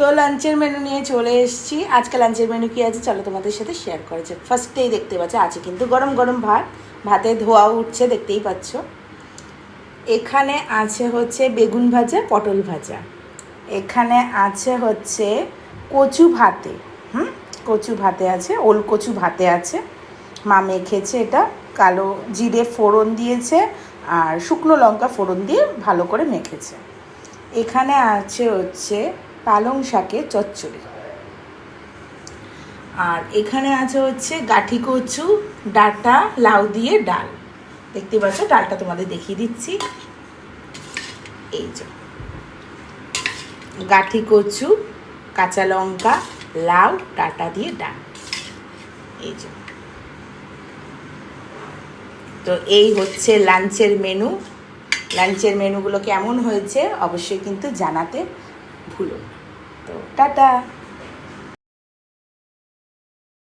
তো লাঞ্চের মেনু নিয়ে চলে এসেছি। আজকে লাঞ্চের মেনু কী আছে চলো তোমাদের সাথে শেয়ার করা যাক। ফার্স্টেই দেখতে পাচ্ছ আছে কিন্তু গরম গরম ভাত, ভাতে ধোয়াও উঠছে দেখতেই পাচ্ছ। এখানে আছে হচ্ছে বেগুন ভাজা, পটল ভাজা। এখানে আছে হচ্ছে কচু ভাতে, কচু ভাতে আছে, ওল কচু ভাতে আছে। মা মেখেছে, এটা কালো জিরে ফোড়ন দিয়েছে আর শুকনো লঙ্কা ফোড়ন দিয়ে ভালো করে মেখেছে। এখানে আছে হচ্ছে পালং শাকের চচ্চড়ি। আর এখানে আছে হচ্ছে গাঠি কচু ডাঁটা লাউ দিয়ে ডাল। দেখতে পাচ্ছ, ডালটা তোমাদের দেখিয়ে দিচ্ছি। এই যে গাঠি কচু, কাঁচা লঙ্কা, লাউ, ডাঁটা দিয়ে ডাল। এই যে, তো এই হচ্ছে লাঞ্চের মেনু। লাঞ্চের মেনুগুলো কেমন হয়েছে অবশ্যই কিন্তু জানাতে ভুলো না। তো টাটা।